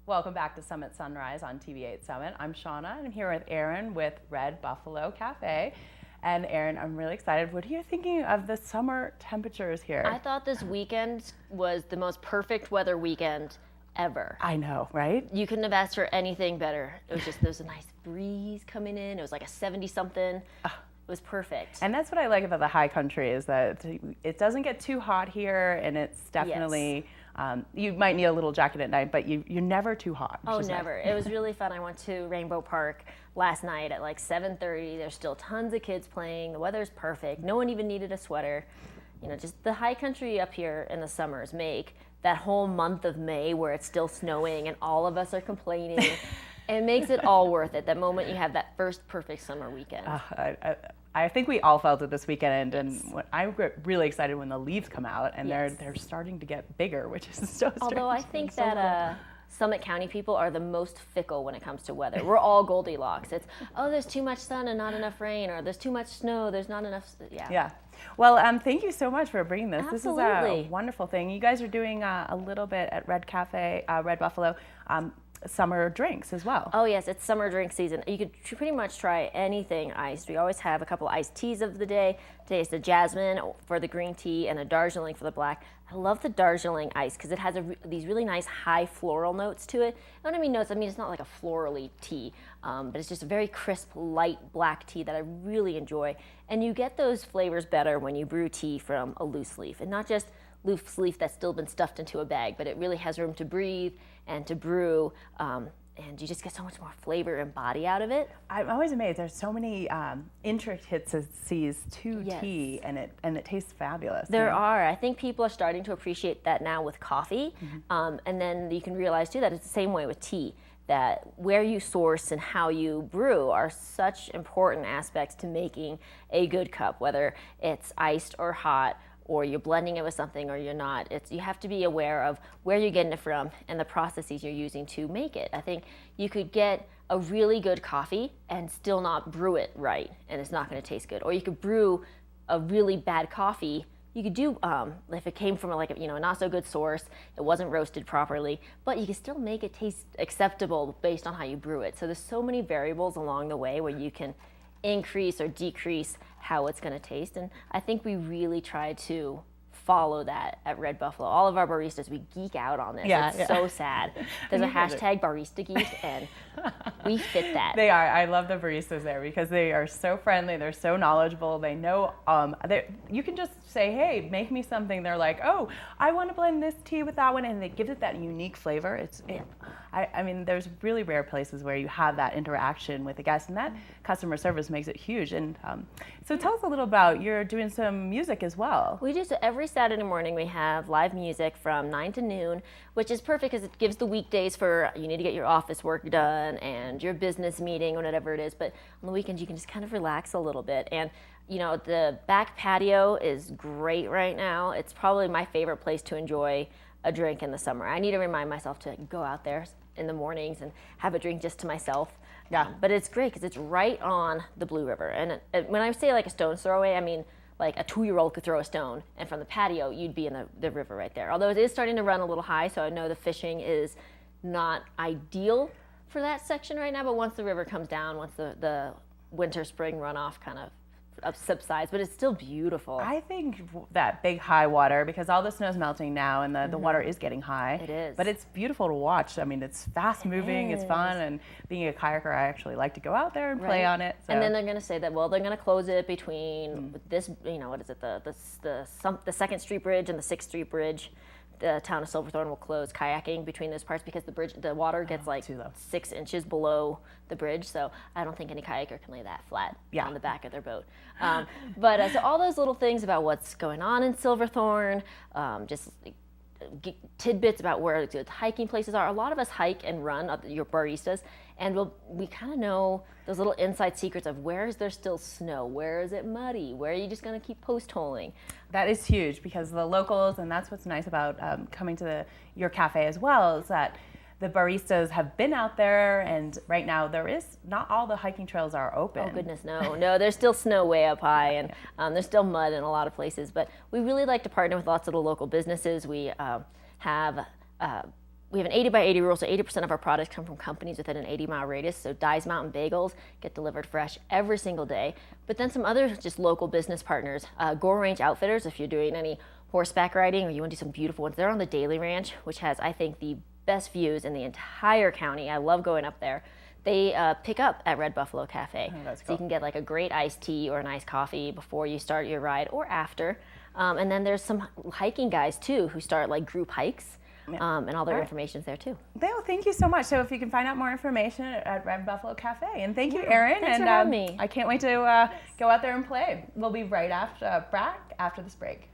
Welcome back to Summit Sunrise on TV8 Summit. I'm Shauna, and I'm here with Aaron with Red Buffalo Cafe. And Aaron, I'm really excited. What are you thinking of the summer temperatures here? I thought this weekend was the most perfect weather weekend ever. I know, right? You couldn't have asked for anything better. It was just, there was a nice breeze coming in. It was like a 70-something. It was perfect. And that's what I like about the high country is that it doesn't get too hot here, and it's definitely, you might need a little jacket at night, but you're never too hot. Oh, never. It was really fun. I went to Rainbow Park last night at like 7:30. There's still tons of kids playing. The weather's perfect. No one even needed a sweater. You know, just the high country up here in the summers make that whole month of May where it's still snowing and all of us are complaining. It makes it all worth it. That moment you have that first perfect summer weekend. I think we all felt it this weekend, and I get really excited when the leaves come out and they're starting to get bigger, which is so strange. Although I think that Summit County people are the most fickle when it comes to weather. We're all Goldilocks. It's, oh, there's too much sun and not enough rain, or there's too much snow, there's not enough, Yeah. Well, thank you so much for bringing this. Absolutely. This is a wonderful thing. You guys are doing a little bit at Red Cafe, Red Buffalo, summer drinks as well. Oh yes, it's summer drink season. You could pretty much try anything iced. We always have a couple iced teas of the day. Today is the jasmine for the green tea and a Darjeeling for the black. I love the Darjeeling ice because it has these really nice high floral notes to it. When I mean notes, I mean it's not like a florally tea, but it's just a very crisp, light black tea that I really enjoy. And you get those flavors better when you brew tea from a loose leaf, and not just loose leaf that's still been stuffed into a bag, but it really has room to breathe and to brew, and you just get so much more flavor and body out of it. I'm always amazed. There's so many intricacies to tea, and it tastes fabulous. There are. I think people are starting to appreciate that now with coffee, and then you can realize too that it's the same way with tea. That where you source and how you brew are such important aspects to making a good cup, whether it's iced or hot, or you're blending it with something or you're not. You have to be aware of where you're getting it from and the processes you're using to make it. I think you could get a really good coffee and still not brew it right, and it's not going to taste good. Or you could brew a really bad coffee. You could do, if it came from a not so good source, it wasn't roasted properly, but you can still make it taste acceptable based on how you brew it. So there's so many variables along the way where you can increase or decrease how it's going to taste, and I think we really try to follow that at Red Buffalo. All of our baristas, we geek out on this. It's so sad. There's a hashtag barista geek, and we fit that. They are. I love the baristas there because they are so friendly. They're so knowledgeable. They know. You can just say, "Hey, make me something." They're like, "Oh, I want to blend this tea with that one," and it gives it that unique flavor. I mean, there's really rare places where you have that interaction with the guests, and that customer service makes it huge. And so tell us a little about, you're doing some music as well. We do. So every Saturday morning we have live music from 9 to noon, which is perfect because it gives the weekdays for, you need to get your office work done and your business meeting or whatever it is. But on the weekends you can just kind of relax a little bit. And you know, the back patio is great right now. It's probably my favorite place to enjoy a drink in the summer. I need to remind myself to go out there in the mornings and have a drink just to myself. Yeah. But it's great because it's right on the Blue River. And when I say like a stone's throw away, I mean like a 2-year-old could throw a stone, and from the patio, you'd be in the river right there. Although it is starting to run a little high, so I know the fishing is not ideal for that section right now, but once the river comes down, once the winter, spring runoff kind of subsides, but it's still beautiful. I think that big high water, because all the snow's melting now and the water is getting high. It is. But it's beautiful to watch. I mean, it's fast moving, it's fun, and being a kayaker, I actually like to go out there and play on it. So. And then they're going to say that, well, they're going to close it between this, what is it, the 2nd Street Bridge and the 6th Street Bridge. The town of Silverthorne will close kayaking between those parts because the water gets like 6 inches below the bridge. So I don't think any kayaker can lay that flat on the back of their boat. But so all those little things about what's going on in Silverthorne, just tidbits about where the hiking places are. A lot of us hike and run, your baristas, and we kind of know those little inside secrets of where is there still snow, where is it muddy, where are you just going to keep post-holing. That is huge because the locals, and that's what's nice about coming to your cafe as well, is that the baristas have been out there, and right now not all the hiking trails are open. Oh goodness, no, there's still snow way up high, and there's still mud in a lot of places, but we really like to partner with lots of the local businesses. We have we have an 80 by 80 rule, so 80% of our products come from companies within an 80-mile radius. So Dyes Mountain Bagels get delivered fresh every single day. But then some other just local business partners, Gore Range Outfitters, if you're doing any horseback riding or you want to do some beautiful ones, they're on the Daly Ranch, which has, I think, the best views in the entire county. I love going up there. They pick up at Red Buffalo Cafe. Oh, that's cool. So you can get like a great iced tea or an iced coffee before you start your ride or after. And then there's some hiking guys too who start like group hikes. And all their information's there too. Well, thank you so much. So if you can find out more information at Red Buffalo Cafe. And thank you, Erin. Thanks and for having me. I can't wait to go out there and play. We'll be right back after this break.